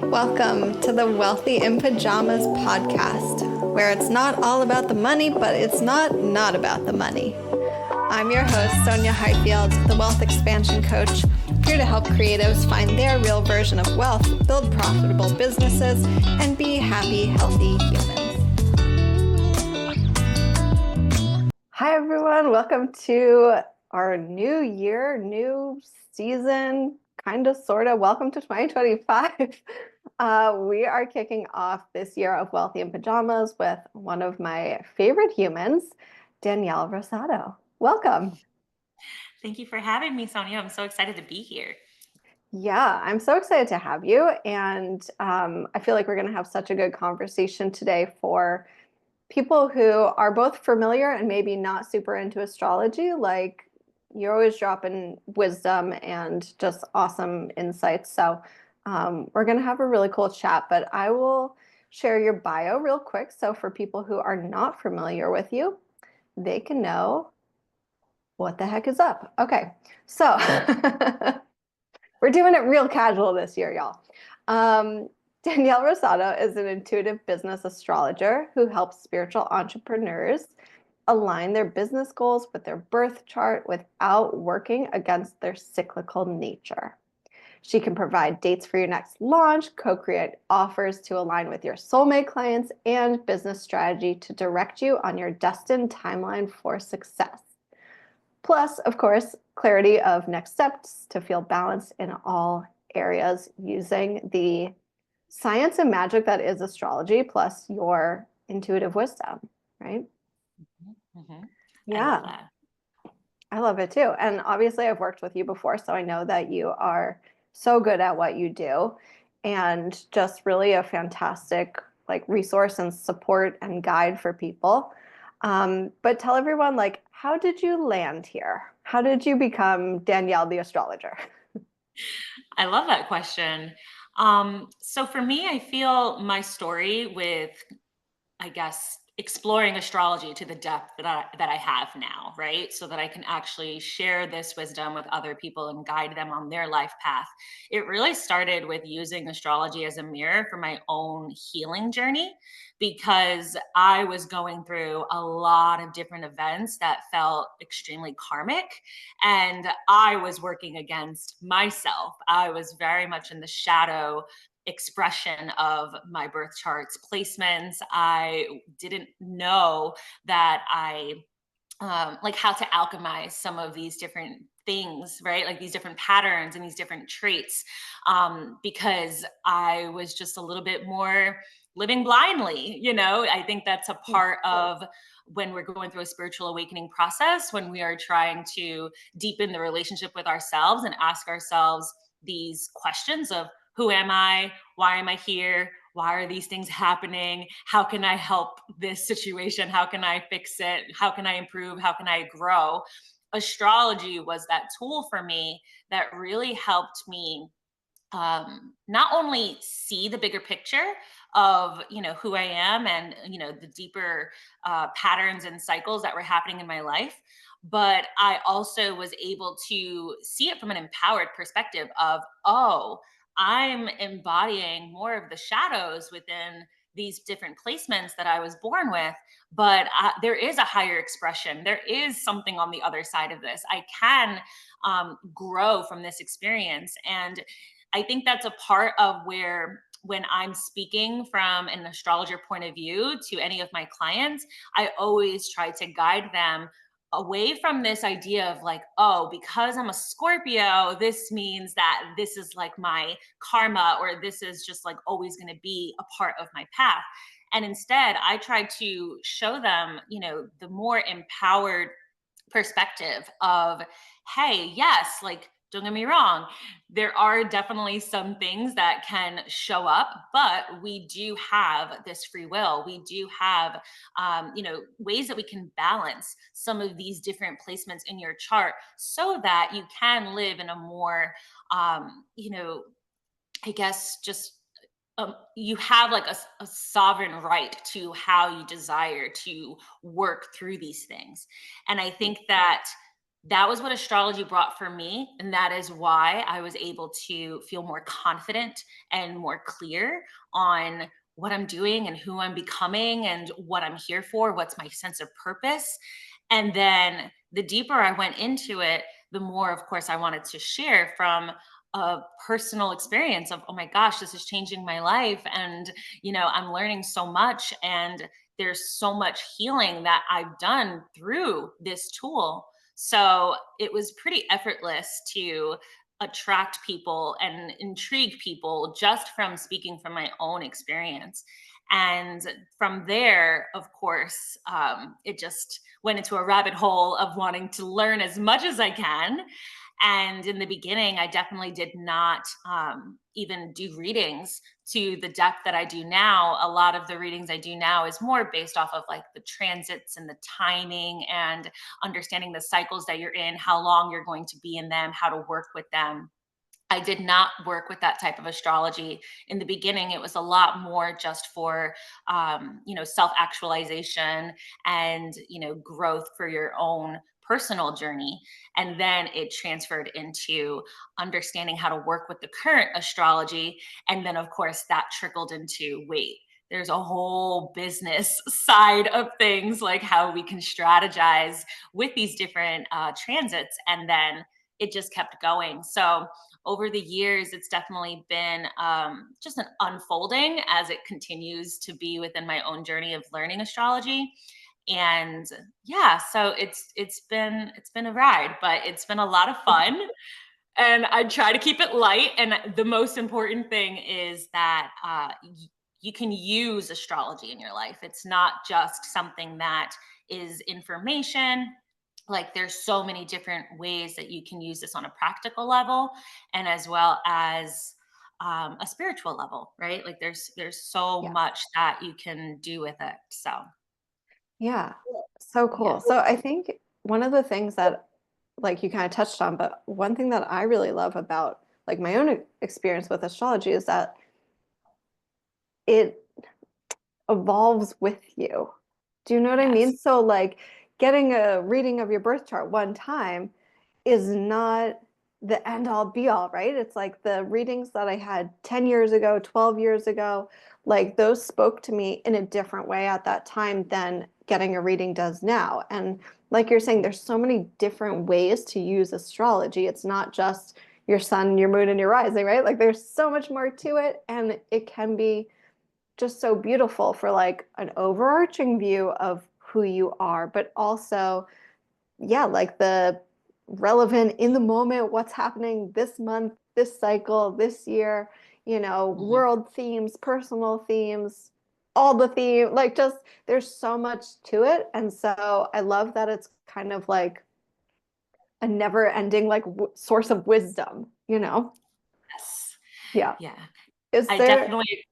Welcome to the Wealthy in Pajamas podcast, where it's not all about the money, but it's not about the money. I'm your host, Sonya Highfield, the Wealth Expansion Coach, here to help creatives find their real version of wealth, build profitable businesses, and be happy, healthy humans. Hi, everyone. Welcome to our new year, new season, kind of, sort of. Welcome to 2025. We are kicking off this year of Wealthy in Pajamas with one of my favorite humans, Danielle Rosado. Welcome. Thank you for having me, Sonya. I'm so excited to be here. Yeah, I'm so excited to have you. And I feel like we're going to have such a good conversation today for people who are both familiar and maybe not super into astrology. Like, you're always dropping wisdom and just awesome insights. So we're going to have a really cool chat, but I will share your bio real quick. So for people who are not familiar with you, they can know what the heck is up. Okay, so we're doing it real casual this year, y'all. Danielle Rosado is an intuitive business astrologer who helps spiritual entrepreneurs align their business goals with their birth chart without working against their cyclical nature. She can provide dates for your next launch, co-create offers to align with your soulmate clients, and business strategy to direct you on your destined timeline for success. Plus, of course, clarity of next steps to feel balanced in all areas using the science and magic that is astrology, plus your intuitive wisdom, right? Mm-hmm. I love Yeah, that. I love it too. And obviously, I've worked with you before, so I know that you are so good at what you do and just really a fantastic resource and support and guide for people. But tell everyone, how did you land here? How did you become Danielle the astrologer? I love that question. So for me, I feel my story with, I guess, exploring astrology to the depth that I have now, right? So that I can actually share this wisdom with other people and guide them on their life path. It really started with using astrology as a mirror for my own healing journey because I was going through a lot of different events that felt extremely karmic and I was working against myself. I was very much in the shadow expression of my birth chart's placements. I didn't know that like how to alchemize some of these different things, right? Like these different patterns and these different traits, because I was just a little bit more living blindly. I think that's a part of when we're going through a spiritual awakening process, when we are trying to deepen the relationship with ourselves and ask ourselves these questions of who am I? Why am I here? Why are these things happening? How can I help this situation? How can I fix it? How can I improve? How can I grow? Astrology was that tool for me that really helped me not only see the bigger picture of who I am and the deeper patterns and cycles that were happening in my life, but I also was able to see it from an empowered perspective of, oh, I'm embodying more of the shadows within these different placements that I was born with, but there is a higher expression. There is something on the other side of this. I can grow from this experience. And I think that's a part of where, when I'm speaking from an astrologer point of view to any of my clients, I always try to guide them away from this idea of like, oh, because I'm a Scorpio, this means that this is like my karma, or this is just like always going to be a part of my path. And instead, I try to show them, the more empowered perspective of, hey, yes, like, don't get me wrong, there are definitely some things that can show up, but we do have this free will. We do have, ways that we can balance some of these different placements in your chart so that you can live in a more, I guess, just you have like a sovereign right to how you desire to work through these things. And I think that that was what astrology brought for me. And that is why I was able to feel more confident and more clear on what I'm doing and who I'm becoming and what I'm here for, what's my sense of purpose. And then the deeper I went into it, the more, of course, I wanted to share from a personal experience of, oh my gosh, this is changing my life. And, I'm learning so much. And there's so much healing that I've done through this tool. So it was pretty effortless to attract people and intrigue people just from speaking from my own experience. And from there, of course, it just went into a rabbit hole of wanting to learn as much as I can. And in the beginning, I definitely did not even do readings to the depth that I do now. A lot of the readings I do now is more based off of like the transits and the timing and understanding the cycles that you're in, how long you're going to be in them, how to work with them. I did not work with that type of astrology in the beginning. It was a lot more just for, self actualization and growth for your own personal journey. And then it transferred into understanding how to work with the current astrology. And then, of course, that trickled into wait. There's a whole business side of things, like how we can strategize with these different transits. And then it just kept going. So, over the years, it's definitely been just an unfolding as it continues to be within my own journey of learning astrology. And yeah, so it's been a ride, but it's been a lot of fun. And I try to keep it light. And the most important thing is that you can use astrology in your life. It's not just something that is information. Like there's so many different ways that you can use this on a practical level, and as well as a spiritual level, right? Like there's so Yeah. much that you can do with it. So Yeah. So yeah. cool. So I think one of the things that like you kind of touched on, but one thing that I really love about like my own experience with astrology is that it evolves with you. Do you know what I Yes. mean? So like getting a reading of your birth chart one time is not the end all be all, right? It's like the readings that I had 10 years ago, 12 years ago, like those spoke to me in a different way at that time than getting a reading does now. And like you're saying, there's so many different ways to use astrology. It's not just your sun, your moon, and your rising, right? Like there's so much more to it. And it can be just so beautiful for like an overarching view of who you are, but also, yeah, like the relevant in the moment, what's happening this month, this cycle, this year, Mhm. world themes, personal themes, all the theme, like just there's so much to it. And so I love that it's kind of like a never ending like source of wisdom. Yes. Yeah. Yeah. Is I there, definitely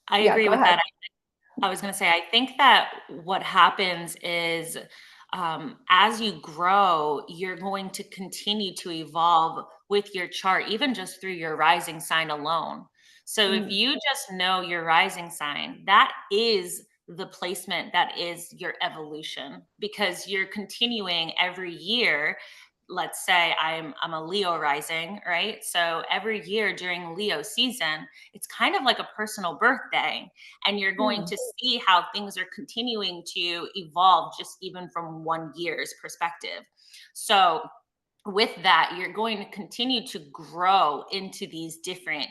I yeah, agree go with ahead. that. I was going to say, I think that what happens is as you grow, you're going to continue to evolve with your chart, even just through your rising sign alone. So if Mm, you just know your rising sign, that is the placement, that is your evolution, because you're continuing every year. Let's say I'm a Leo rising, right? So every year during Leo season, it's kind of like a personal birthday, and you're going mm, to see how things are continuing to evolve just even from 1 year's perspective. So with that, you're going to continue to grow into these different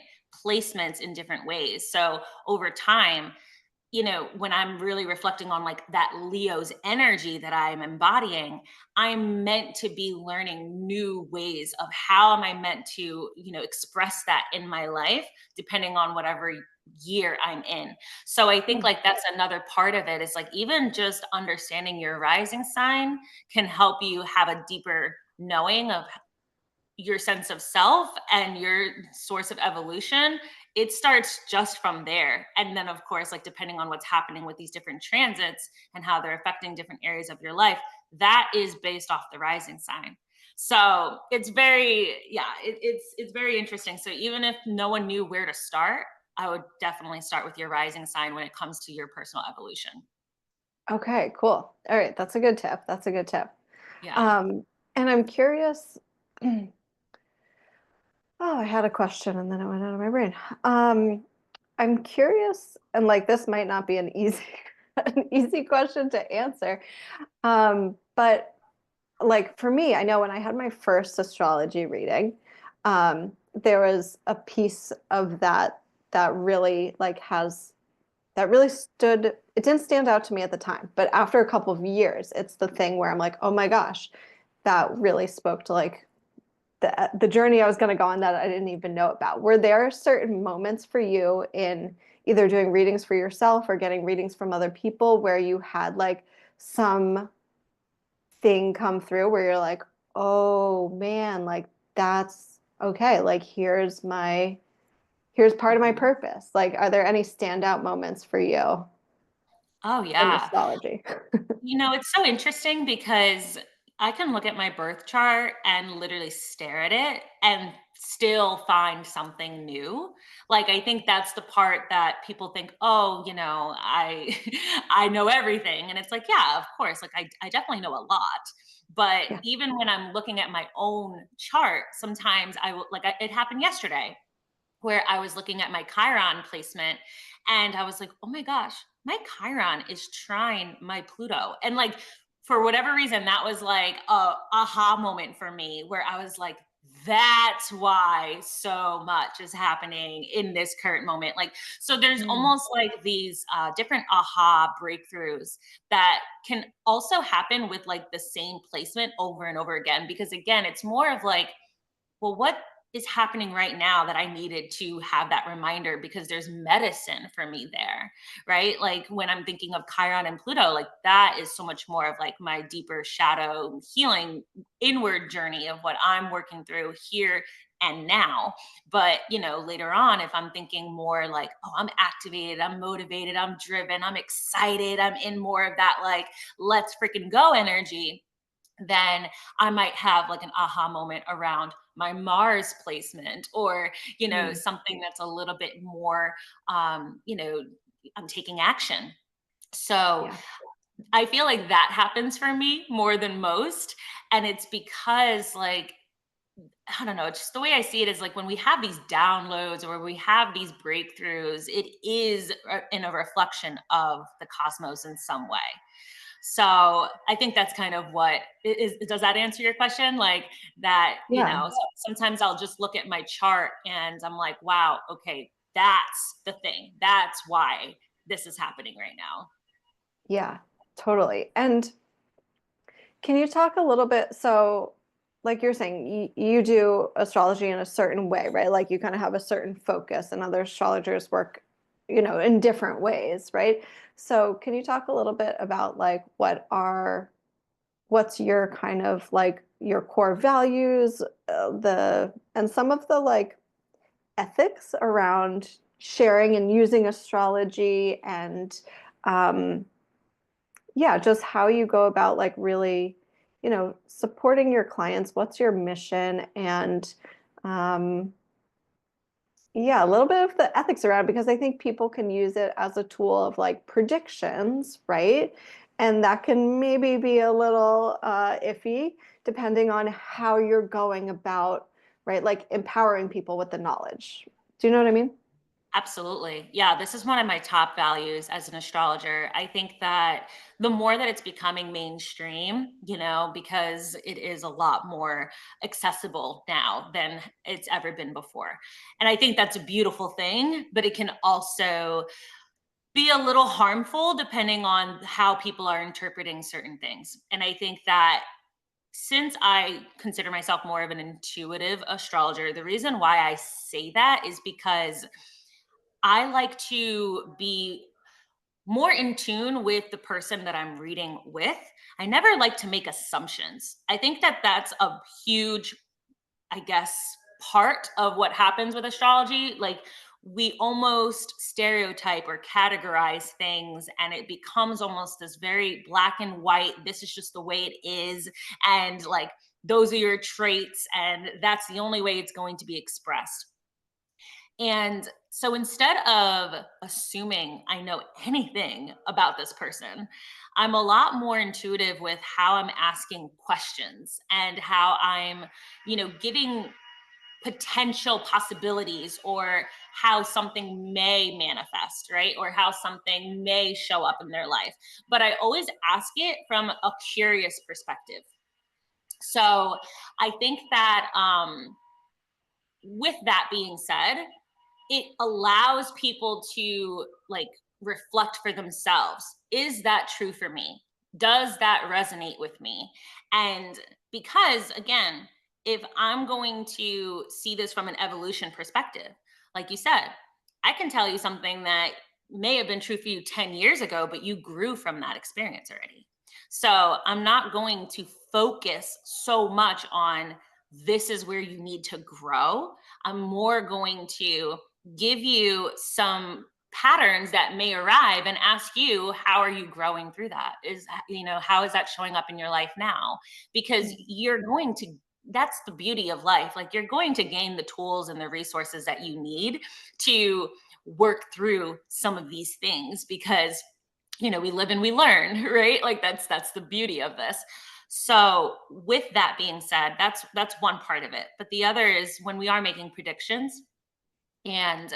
placements in different ways. So over time, when I'm really reflecting on like that Leo's energy that I'm embodying, I'm meant to be learning new ways of how am I meant to, express that in my life, depending on whatever year I'm in. So I think mm, like that's another part of it is like even just understanding your rising sign can help you have a deeper knowing of your sense of self and your source of evolution. It starts just from there. And then, of course, like depending on what's happening with these different transits and how they're affecting different areas of your life, that is based off the rising sign. So it's very, yeah, it's very interesting. So even if no one knew where to start, I would definitely start with your rising sign when it comes to your personal evolution. okay, cool. All right, that's a good tip. That's a good tip. Yeah. Um, And I'm curious. Oh, I had a question and then it went out of my brain. Um, I'm curious, and like this might not be an easy an easy question to answer. But like for me, I know when I had my first astrology reading, there was a piece of that that really like has that really stood, it didn't stand out to me at the time, but after a couple of years, it's the thing where I'm like, oh my gosh, that really spoke to like the journey I was going to go on that I didn't even know about. Were there certain moments for you in either doing readings for yourself or getting readings from other people where you had like some thing come through where you're like, oh man, like that's okay. Like here's part of my Mhm. purpose. Like, are there any standout moments for you Oh, in yeah. astrology? It's so interesting because I can look at my birth chart and literally stare at it and still find something new. Like I think that's the part that people think, "Oh, I I know everything." And it's like, yeah, of course, like I definitely know a lot. But Yeah. even when I'm looking at my own chart, sometimes I will it happened yesterday where I was looking at my Chiron placement and I was like, oh my gosh, my Chiron is trine my Pluto. And like, for whatever reason, that was like a aha moment for me where I was like, that's why so much is happening in this current moment. Like, so there's Mm. almost like these different aha breakthroughs that can also happen with like the same placement over and over again. Because again, it's more of like, well, what is happening right now that I needed to have that reminder because there's medicine for me there, right? Like when I'm thinking of Chiron and Pluto, like that is so much more of like my deeper shadow healing inward journey of what I'm working through here and now. But, later on, if I'm thinking more like, oh, I'm activated, I'm motivated, I'm driven, I'm excited, I'm in more of that like, let's freaking go energy, then I might have like an aha moment around my Mars placement or, Mm. something that's a little bit more, I'm taking action. So Yeah. I feel like that happens for me more than most. And it's because, like, I don't know, just the way I see it is like when we have these downloads or we have these breakthroughs, it is in a reflection of the cosmos in some way. So I think that's kind of what is. Does that answer your question? Like that, Yeah. sometimes I'll just look at my chart and I'm like, wow, okay, that's the thing. That's why this is happening right now. Yeah. Totally. And can you talk a little bit? So, like you're saying, you do astrology in a certain way, right? Like you kind of have a certain focus, and other astrologers work, in different ways, right? So, can you talk a little bit about like what's your kind of like your core values, the and some of the like ethics around sharing and using astrology and um, yeah, just how you go about like really, supporting your clients. What's your mission? And um, yeah, a little bit of the ethics around it, because I think people can use it as a tool of like predictions, right? And that can maybe be a little iffy depending on how you're going about, right? Like empowering people with the knowledge. Do you know what I mean? Absolutely. Yeah, this is one of my top values as an astrologer. I think that the more that it's becoming mainstream, because it is a lot more accessible now than it's ever been before. And I think that's a beautiful thing, but it can also be a little harmful depending on how people are interpreting certain things. And I think that since I consider myself more of an intuitive astrologer, the reason why I say that is because I like to be more in tune with the person that I'm reading with. I never like to make assumptions. I think that that's a huge, I guess, part of what happens with astrology. Like, we almost stereotype or categorize things, and it becomes almost this very black and white. This is just the way it is. And like, those are your traits, and that's the only way it's going to be expressed. And so instead of assuming I know anything about this person, I'm a lot more intuitive with how I'm asking questions and how I'm, giving potential possibilities or how something may manifest, right? Or how something may show up in their life. But I always ask it from a curious perspective. So I think that with that being said, it allows people to like reflect for themselves. Is that true for me? Does that resonate with me? And because again, if I'm going to see this from an evolution perspective, like you said, I can tell you something that may have been true for you 10 years ago, but you grew from that experience already. So I'm not going to focus so much on this is where you need to grow. I'm more going to give you some patterns that may arrive and ask you, how are you growing through that? How is that showing up in your life now? Because you're going to, that's the beauty of life. Like, you're going to gain the tools and the resources that you need to work through some of these things, because we live and we learn, right? Like, that's the beauty of this. So with that being said, that's one part of it, but the other is when we are making predictions. And,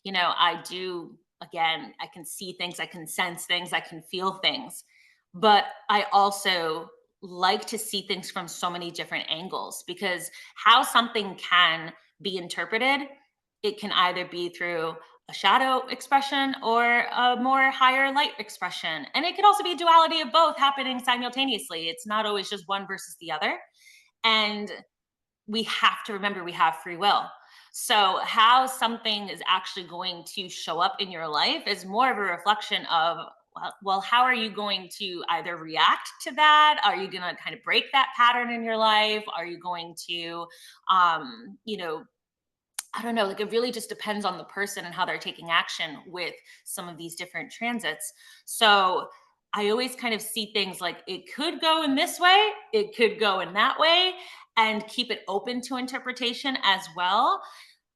I do, again, I can see things, I can sense things, I can feel things. But I also like to see things from so many different angles, because how something can be interpreted, it can either be through a shadow expression or a more higher light expression. And it could also be a duality of both happening simultaneously. It's not always just one versus the other. And we have to remember we have free will. So, how something is actually going to show up in your life is more of a reflection of, well, how are you going to either react to that? Are you going to kind of break that pattern in your life? Are you going to, um, you know, I don't know, like, it really just depends on the person and how they're taking action with some of these different transits. So I always kind of see things like it could go in this way, it could go in that way, and keep it open to interpretation as well.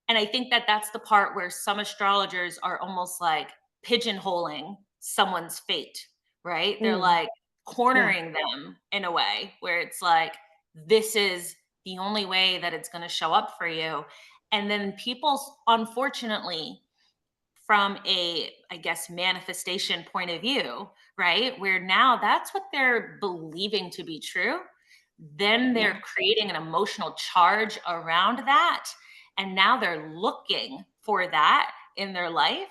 And I think that that's the part where some astrologers are almost like pigeonholing someone's fate, right? They're Mm, like yeah. cornering them in a way where it's like, this is the only way that it's going to show up for you. And then people, unfortunately, from a, I guess, manifestation point of view, right? Where now that's what they're believing to be true. Then Yeah. they're creating an emotional charge around that. And now they're looking for that in their life.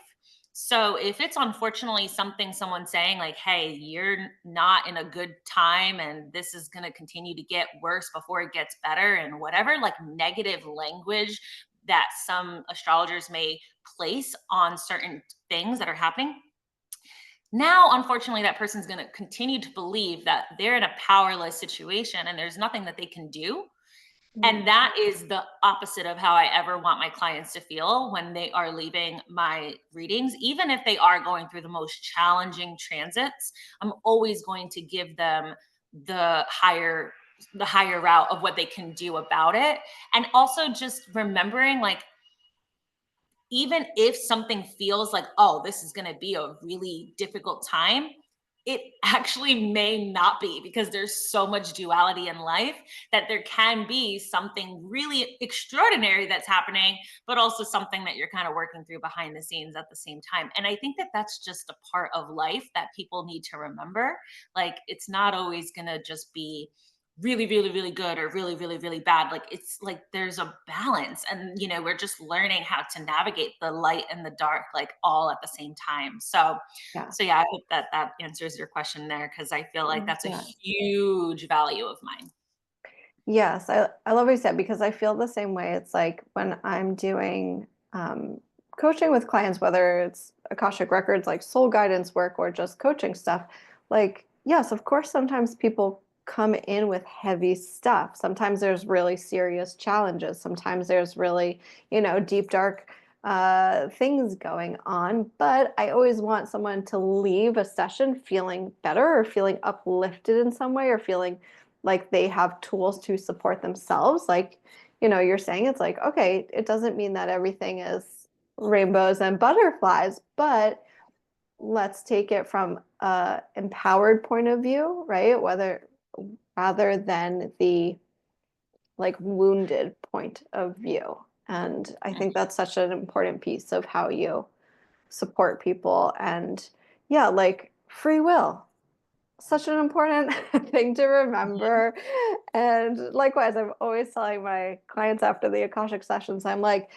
So if it's unfortunately something someone's saying, like, hey, you're not in a good time and this is going to continue to get worse before it gets better, and whatever like negative language that some astrologers may place on certain things that are happening, now unfortunately that person's going to continue to believe that they're in a powerless situation and there's nothing that they can do. Mm, And that is the opposite of how I ever want my clients to feel when they are leaving my readings. Even if they are going through the most challenging transits, I'm always going to give them the higher the higher route of what they can do about it. And also just remembering, like, even if something feels like, oh, this is going to be a really difficult time, it actually may not be, because there's so much duality in life that there can be something really extraordinary that's happening, but also something that you're kind of working through behind the scenes at the same time. And I think that that's just a part of life that people need to remember. Like, it's not always going to just be really, really, really good or really, really, really bad. Like, it's like there's a balance, and we're just learning how to navigate the light and the dark, like, all at the same time. So yeah. yeah, I hope that that answers your question there, because I feel like that's a Yeah. huge value of mine. Yes, I love what you said, because I feel the same way. It's like when I'm doing coaching with clients, whether it's Akashic Records, like soul guidance work, or just coaching stuff, like, yes, of course, sometimes people come in with heavy stuff. Sometimes there's really serious challenges. Sometimes there's really, deep, dark things going on. But I always want someone to leave a session feeling better, or feeling uplifted in some way, or feeling like they have tools to support themselves. Like, you're saying, it's like, okay, it doesn't mean that everything is rainbows and butterflies, but let's take it from a empowered point of view, right? Whether rather than the like wounded point of view. And I think that's such an important piece of how you support people. And yeah, like free will, such an important thing to remember. And likewise, I'm always telling my clients after the Akashic sessions, I'm like,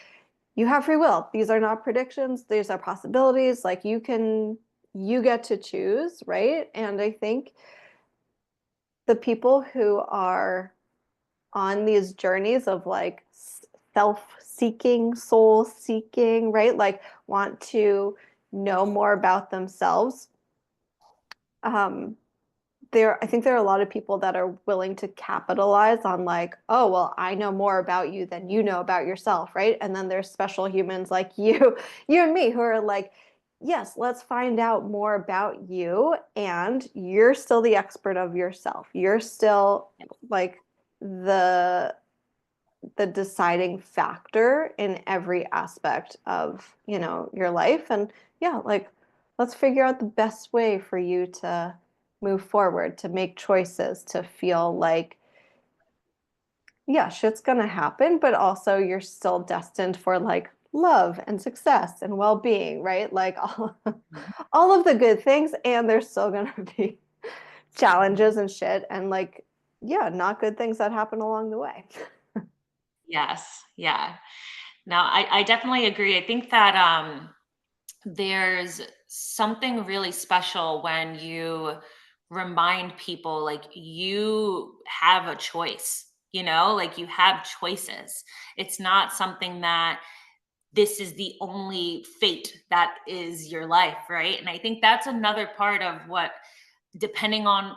you have free will. These are not predictions, these are possibilities. Like you get to choose, right? And I think the people who are on these journeys of like self-seeking, soul-seeking, right? Like want to know more about themselves. Um, I think there are a lot of people that are willing to capitalize on like, oh, well, I know more about you than you know about yourself, right? And then there's special humans like you, you and me, who are like, yes, let's find out more about you, and you're still the expert of yourself. You're still like the the deciding factor in every aspect of, your life. And yeah, like let's figure out the best way for you to move forward, to make choices, to feel like yeah, shit's gonna happen, but also you're still destined for like love and success and well-being, right? Like all of the good things, and there's still gonna be challenges and shit, and like yeah, not good things that happen along the way. Yes. Yeah. No, I definitely agree. I think that there's something really special when you remind people like you have a choice, like you have choices. It's not something that this is the only fate that is your life, right? And I think that's another part of what, depending on,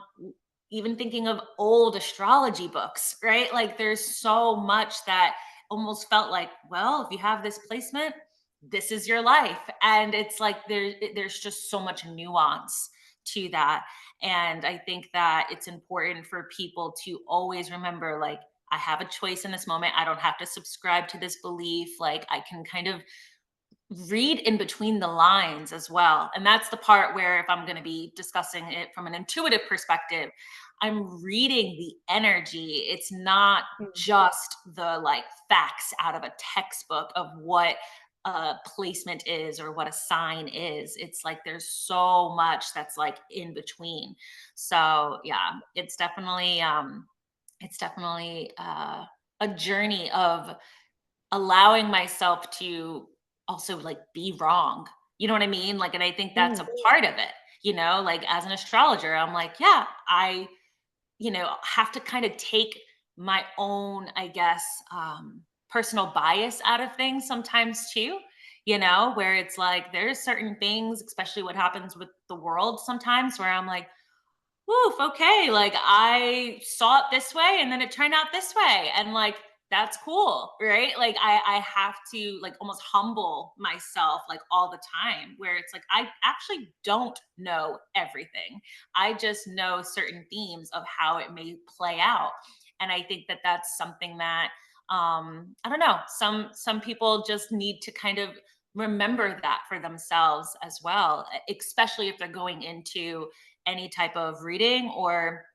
even thinking of old astrology books, right? Like there's so much that almost felt like, well, if you have this placement, this is your life. And it's like there's just so much nuance to that. And I think that it's important for people to always remember, like, I have a choice in this moment. I don't have to subscribe to this belief. Like I can kind of read in between the lines as well. And that's the part where, if I'm going to be discussing it from an intuitive perspective, I'm reading the energy. It's not just the like facts out of a textbook of what a placement is or what a sign is. It's like there's so much that's like in between. So yeah, it's definitely a journey of allowing myself to also like be wrong. You know what I mean? Like, and I think that's Mm. a part of it, like as an astrologer, I'm like, yeah, I, have to kind of take my own, I guess, personal bias out of things sometimes too, where it's like there's certain things, especially what happens with the world sometimes, where I'm like, woof, okay, like I saw it this way and then it turned out this way. And like that's cool, right? Like I have to like almost humble myself like all the time, where it's like I actually don't know everything. I just know certain themes of how it may play out. And I think that that's something that I don't know, some people just need to kind of remember that for themselves as well, especially if they're going into any type of reading, or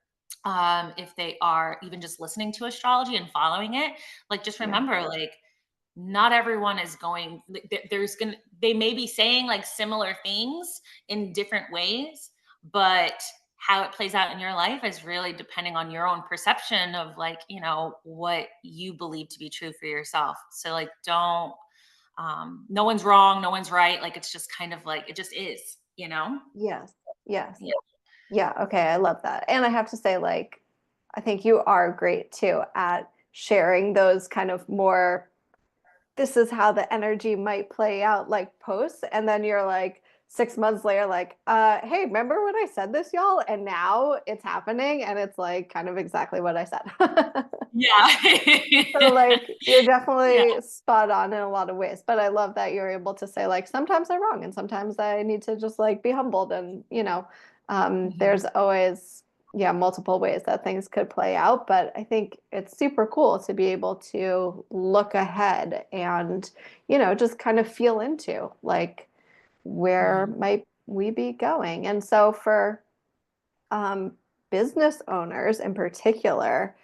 if they are even just listening to astrology and following it. Like just Yeah. remember, like not everyone is going like, they may be saying like similar things in different ways, but how it plays out in your life is really depending on your own perception of like, what you believe to be true for yourself. So like don't no one's wrong, no one's right. Like it's just kind of like it just is. Yes. Yes. Yeah. Yeah. Okay. I love that. And I have to say, like, I think you are great too at sharing those kind of more, this is how the energy might play out, like posts. And then you're like 6 months later, like, hey, remember when I said this, y'all? And now it's happening. And it's like kind of exactly what I said. Yeah. So like you're Yeah. definitely spot on in a lot of ways, but I love that you're able to say like sometimes I'm wrong and sometimes I need to just like be humbled, and Mhm. there's always yeah, multiple ways that things could play out, but I think it's super cool to be able to look ahead and, just kind of feel into like where Mhm. might we be going. And so for um, business owners in particular,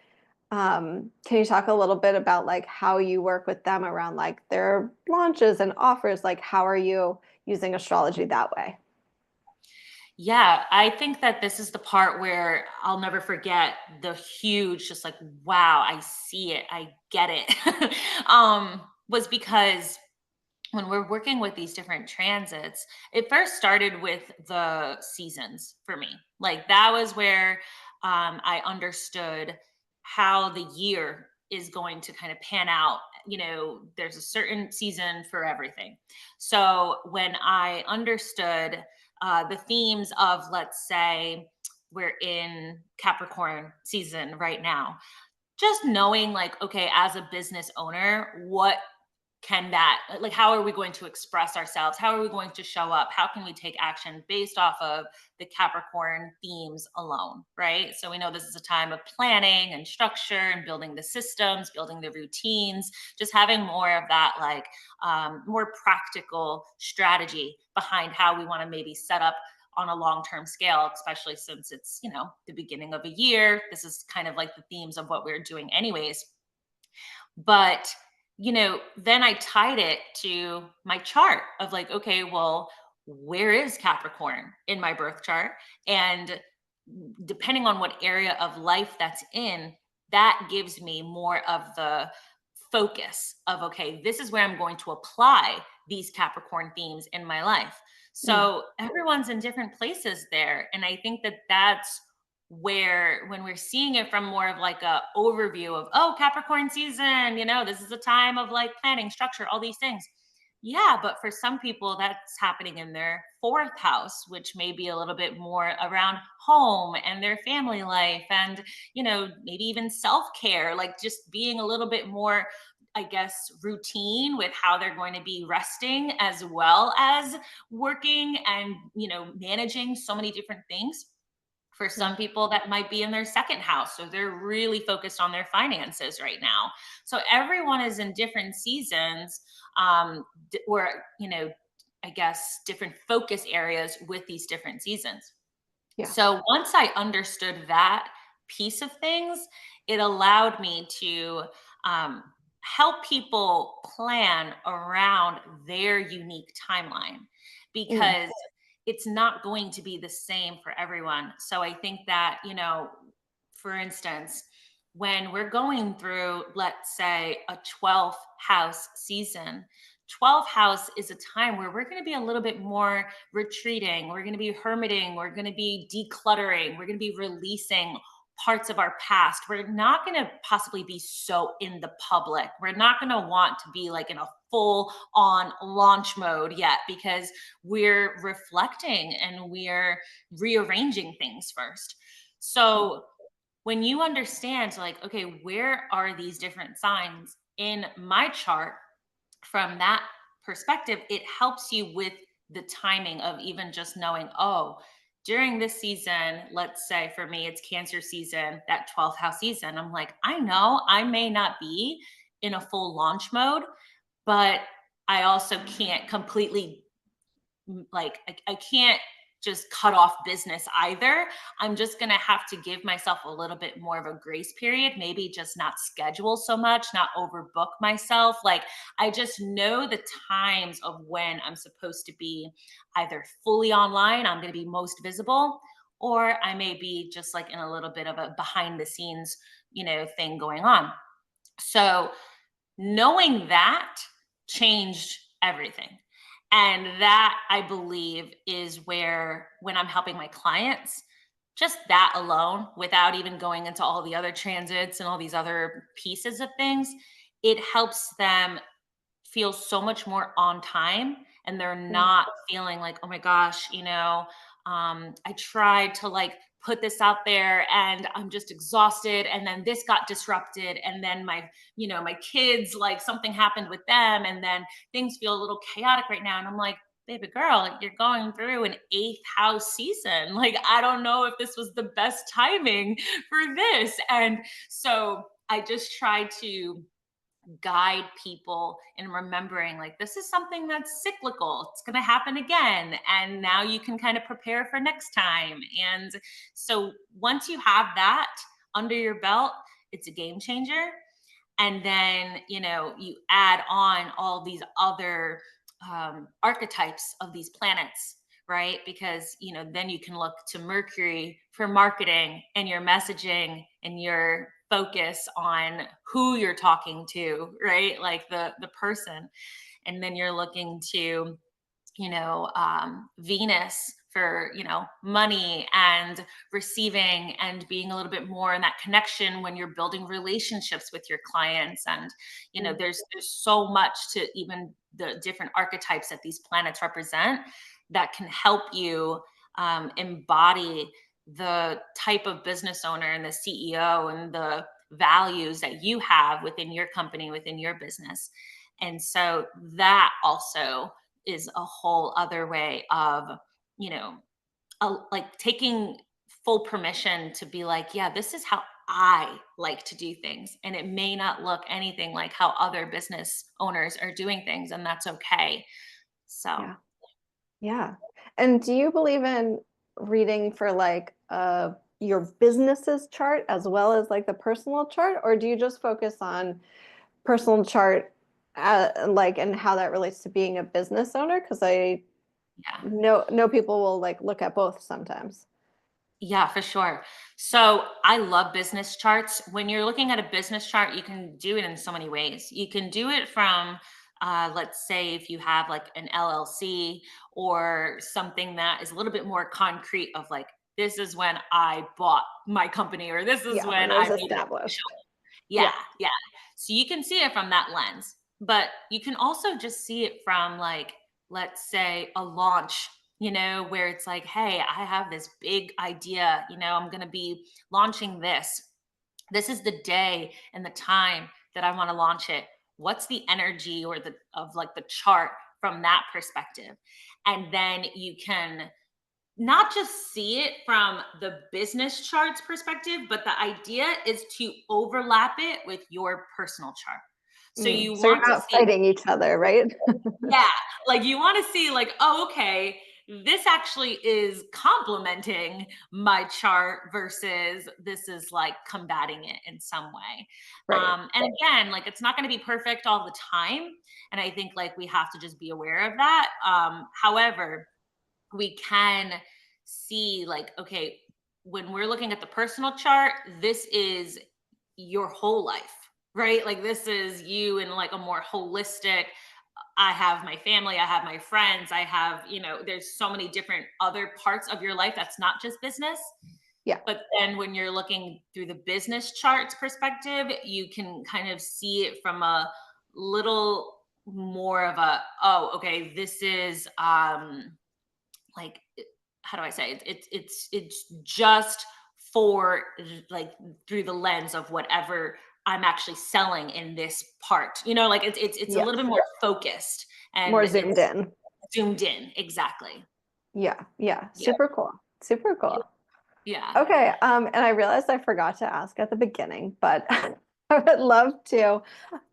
can you talk a little bit about like how you work with them around like their launches and offers? Like how are you using astrology that way? Yeah, I think that this is the part where I'll never forget the huge, just like, wow, I see it, I get it. Was because when we're working with these different transits, it first started with the seasons for me. Like that was where I understood how the year is going to kind of pan out. There's a certain season for everything. So when I understood the themes of, let's say, we're in Capricorn season right now, just knowing like, okay, as a business owner, what can that, like, how are we going to express ourselves, how are we going to show up, how can we take action based off of the Capricorn themes alone, right? So we know this is a time of planning and structure and building the systems, building the routines, just having more of that, like, more practical strategy behind how we want to maybe set up on a long-term scale, especially since it's the beginning of a year. This is kind of like the themes of what we're doing anyways. But, then I tied it to my chart of like, okay, well, where is Capricorn in my birth chart? And depending on what area of life that's in, that gives me more of the focus of, okay, this is where I'm going to apply these Capricorn themes in my life. Mm, So everyone's in different places there. And I think that that's where, when we're seeing it from more of like a overview of, oh, Capricorn season, this is a time of like planning, structure, all these things. Yeah, but for some people that's happening in their fourth house, which may be a little bit more around home and their family life, and maybe even self-care, like just being a little bit more, I guess, routine with how they're going to be resting as well as working and managing so many different things. For yeah. some people, that might be in their second house. So they're really focused on their finances right now. So everyone is in different seasons, where, I guess, different focus areas with these different seasons. Yeah. So once I understood that piece of things, it allowed me to um, help people plan around their unique timeline, Mm, because it's not going to be the same for everyone. So I think that, for instance, when we're going through, let's say, a 12th house season, 12th house is a time where we're going to be a little bit more retreating, we're going to be hermiting, we're going to be decluttering, we're going to be releasing parts of our past. We're not going to possibly be so in the public. We're not going to want to be like in a full on launch mode yet, because we're reflecting and we're rearranging things first. mm, So when you understand, like, okay, where are these different signs in my chart, from that perspective, it helps you with the timing of even just knowing, oh, during this season, let's say for me, it's Cancer season, that 12th house season. I'm like, I know I may not be in a full launch mode, but I also can't completely, like, I can't just cut off business either. I'm just going to have to give myself a little bit more of a grace period, maybe just not schedule so much, not overbook myself. Like, I just know the times of when I'm supposed to be either fully online, I'm going to be most visible, or I may be just like in a little bit of a behind the scenes, thing going on. So knowing that changed everything. And that, I believe, is where, when I'm helping my clients, just that alone, without even going into all the other transits and all these other pieces of things, it helps them feel so much more on time, and they're mm, not feeling like, oh my gosh, I tried to like put this out there and I'm just exhausted, and then this got disrupted, and then my kids, like something happened with them, and then things feel a little chaotic right now. And I'm like, baby girl, you're going through an eighth house season. Like, I don't know if this was the best timing for this. And so I just try to guide people in remembering, like, this is something that's cyclical, it's going to happen again, and now you can kind of prepare for next time. And so once you have that under your belt, it's a game changer. And then, you add on all these other archetypes of these planets, right? Because then you can look to Mercury for marketing and your messaging and your focus on who you're talking to, right? Like the person. And then you're looking to Venus for, money and receiving and being a little bit more in that connection when you're building relationships with your clients. And, Mm. there's so much to even the different archetypes that these planets represent that can help you embody the type of business owner and the CEO and the values that you have within your company, within your business. And so that also is a whole other way of, you know, like taking full permission to be like, yeah, this is how I like to do things. And it may not look anything like how other business owners are doing things, and that's okay. So, Yeah. Yeah. And do you believe in reading for like your business's chart as well as like the personal chart, or do you just focus on personal chart like and how that relates to being a business owner? Because I yeah. know people will like look at both sometimes. Yeah, for sure. So I love business charts. When you're looking at a business chart, you can do it in so many ways. You can do it from, let's say, if you have like an LLC or something that is a little bit more concrete, of like, this is when I bought my company, or this is Yeah, when when it I was made it official. established. Yeah, Yeah. yeah. So you can see it from that lens, but you can also just see it from, like, let's say a launch, where it's like, hey, I have this big idea, I'm going to be launching this. This is the day and the time that I want to launch it. What's the energy or the of like the chart from that perspective? And then you can not just see it from the business charts perspective, but the idea is to overlap it with your personal chart. So you So want you're to not see, fighting each other, right? yeah, like you want to see, like, oh, okay, this actually is complementing my chart versus this is like combating it in some way. Right. And again, like, it's not going to be perfect all the time. And I think like we have to just be aware of that. However, we can see, like, okay, when we're looking at the personal chart, this is your whole life, right? Like, this is you in like a more holistic, I have my family, I have my friends, I have, there's so many different other parts of your life that's not just business. Yeah. But then when you're looking through the business charts perspective, you can kind of see it from a little more of a, oh, okay, this is like, how do I say it? It's just for, like, through the lens of whatever I'm actually selling in this part. Like, it's a little bit Yes. more focused, More and zoomed it's in. zoomed in. Exactly. Yeah. Yeah. Yeah. Super cool. Super Yeah. cool. Yeah. Okay, and I realized I forgot to ask at the beginning, but I would love to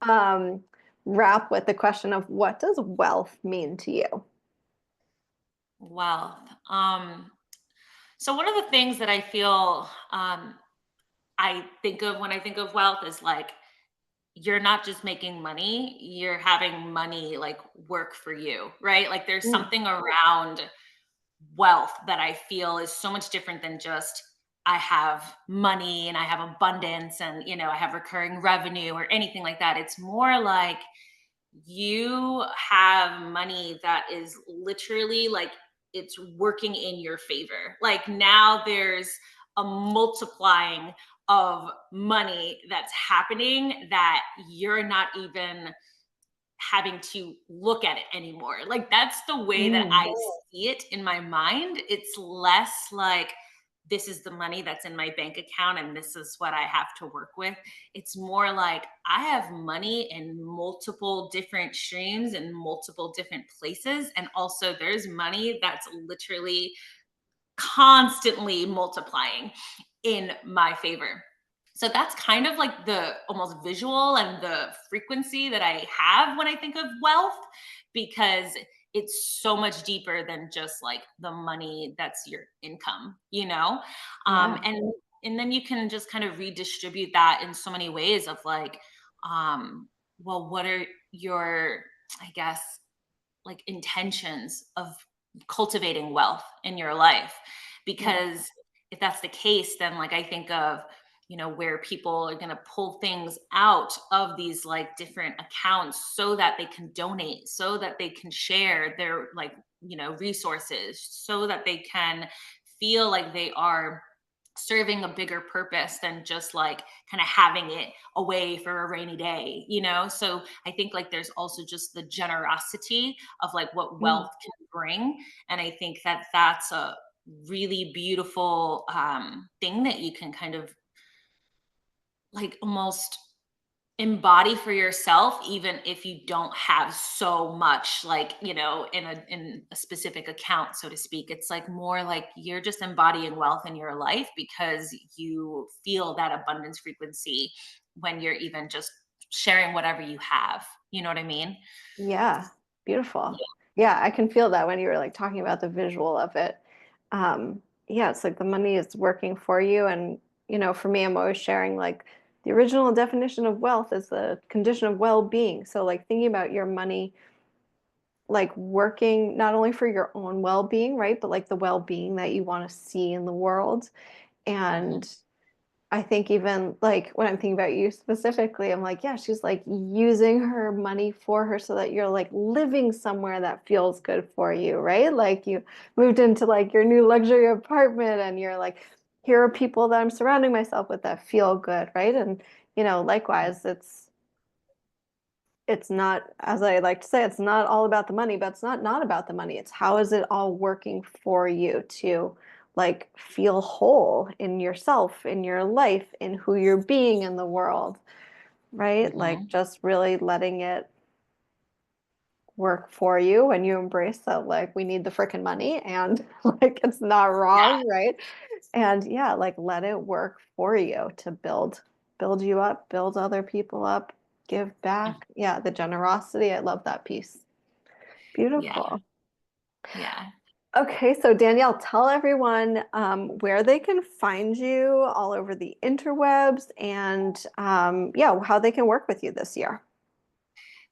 um, wrap with the question of what does wealth mean to you? Wealth. So one of the things that I feel, I think of when I think of wealth is like, you're not just making money, you're having money like work for you, right? Like, there's Mm, something around wealth that I feel is so much different than just, I have money and I have abundance and, I have recurring revenue or anything like that. It's more like you have money that is literally like, it's working in your favor. Like, now there's a multiplying of money that's happening that you're not even having to look at it anymore. Like, that's the way that mm, I see it in my mind. It's less like this is the money that's in my bank account and this is what I have to work with. It's more like I have money in multiple different streams in multiple different places. And also, there's money that's literally constantly multiplying in my favor. So that's kind of like the almost visual and the frequency that I have when I think of wealth, because it's so much deeper than just like the money that's your income, you know? Um, Yeah. and and then you can just kind of redistribute that in so many ways of like, um, well, what are your, I guess, like intentions of cultivating wealth in your life? Yeah. Because if that's the case, then like I think of, where people are going to pull things out of these like different accounts so that they can donate, so that they can share their like, resources, so that they can feel like they are serving a bigger purpose than just like kind of having it away for a rainy day, so I think like there's also just the generosity of like what Mm. wealth can bring. And I think that that's a really beautiful thing that you can kind of like almost embody for yourself, even if you don't have so much like, in a specific account, so to speak. It's like more like you're just embodying wealth in your life because you feel that abundance frequency when you're even just sharing whatever you have, you know what I mean? Yeah. Beautiful. Yeah. Yeah, I can feel that when you were like talking about the visual of it. Yeah, it's like the money is working for you. And, for me, I'm always sharing like the original definition of wealth is the condition of well-being. So like thinking about your money like working not only for your own well-being, right? But like the well-being that you want to see in the world. Mhm. And I think even like when I'm thinking about you specifically, I'm like, yeah, she's like using her money for her so that you're like living somewhere that feels good for you, right? Like you moved into like your new luxury apartment and you're like, here are people that I'm surrounding myself with that feel good, right? And likewise, it's not, as I like to say, it's not all about the money, but it's not about the money. It's how is it all working for you to like feel whole in yourself, in your life, in who you're being in the world, right? Like Mhm. just really letting it work for you when you embrace that like we need the freaking money and like it's not Yeah. wrong, right? And yeah, like let it work for you to build you up, build other people up, give Mhm. back. Yeah, the generosity. I love that piece. Yeah. Beautiful. Yeah. Okay, so Danielle, tell everyone where they can find you all over the interwebs and yeah, how they can work with you this year.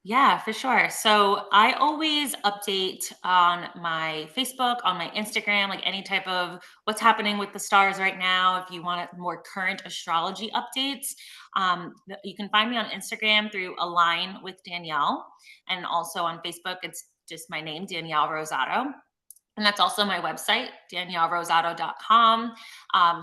Yeah, for sure. So I always update on my Facebook, on my Instagram, like any type of what's happening with the stars right now. If you want more current astrology updates, you can find me on Instagram through Align with Danielle. And also on Facebook, it's just my name, Danielle Rosado. And that's also my website, daniellerosado.com.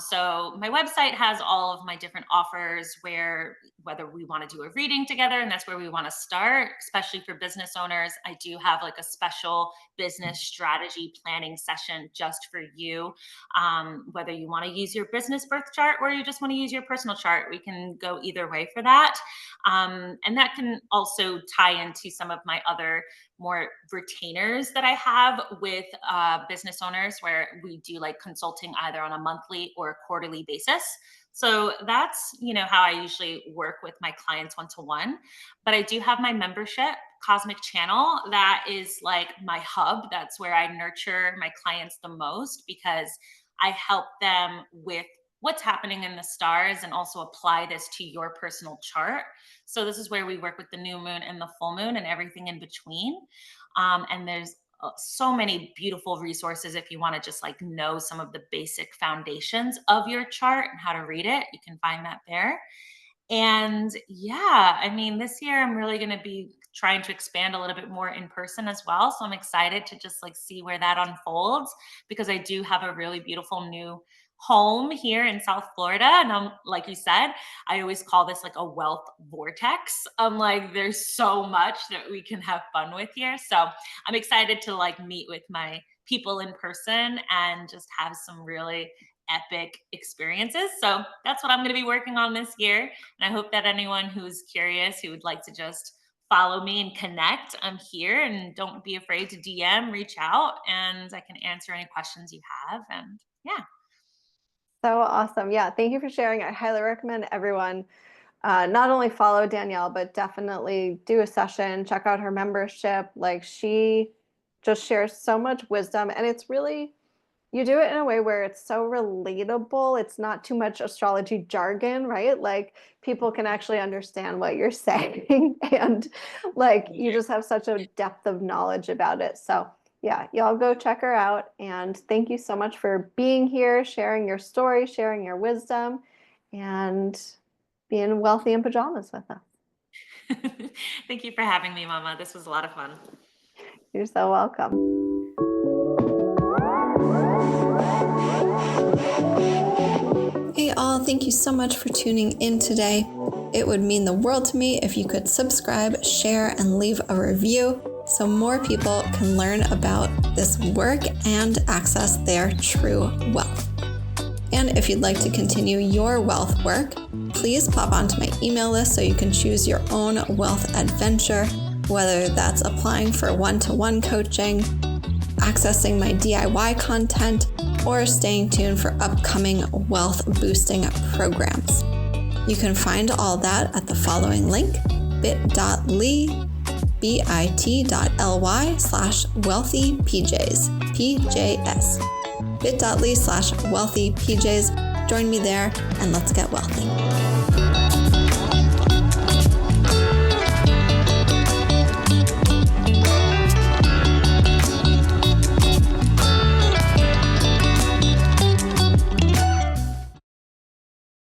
So my website has all of my different offers where whether we want to do a reading together, and that's where we want to start, especially for business owners. I do have like a special business strategy planning session just for you. Whether you want to use your business birth chart or you just want to use your personal chart, we can go either way for that. And that can also tie into some of my other more retainers that I have with business owners where we do like consulting either on a monthly or a quarterly basis. So that's, how I usually work with my clients one to one. But I do have my membership Cosmic Channel that is like my hub. That's where I nurture my clients the most because I help them with what's happening in the stars and also apply this to your personal chart. So this is where we work with the new moon and the full moon and everything in between. And there's so many beautiful resources if you want to just like know some of the basic foundations of your chart and how to read it. You can find that there. And yeah, I mean, this year I'm really going to be trying to expand a little bit more in person as well. So I'm excited to just like see where that unfolds because I do have a really beautiful new home here in South Florida. And like you said, I always call this like a wealth vortex. I'm like, there's so much that we can have fun with here. So I'm excited to like meet with my people in person and just have some really epic experiences. So that's what I'm going to be working on this year. And I hope that anyone who's curious, who would like to just follow me and connect, I'm here, and don't be afraid to DM, reach out, and I can answer any questions you have. And yeah. So awesome. Yeah, thank you for sharing. I highly recommend everyone not only follow Danielle, but definitely do a session, check out her membership. Like, she just shares so much wisdom, and it's really, you do it in a way where it's so relatable. It's not too much astrology jargon, right? Like, people can actually understand what you're saying, and like, you just have such a depth of knowledge about it. So yeah, y'all go check her out. And thank you so much for being here, sharing your story, sharing your wisdom, and being wealthy in pajamas with us. Thank you for having me, Mama. This was a lot of fun. You're so welcome. Hey all, thank you so much for tuning in today. It would mean the world to me if you could subscribe, share, and leave a review so more people can learn about this work and access their true wealth. And if you'd like to continue your wealth work, please pop onto my email list so you can choose your own wealth adventure, whether that's applying for one-to-one coaching, accessing my DIY content, or staying tuned for upcoming wealth boosting programs. You can find all that at the following link, bit.ly/wealthypjs, PJS. bit.ly/wealthypjs. Join me there and let's get wealthy.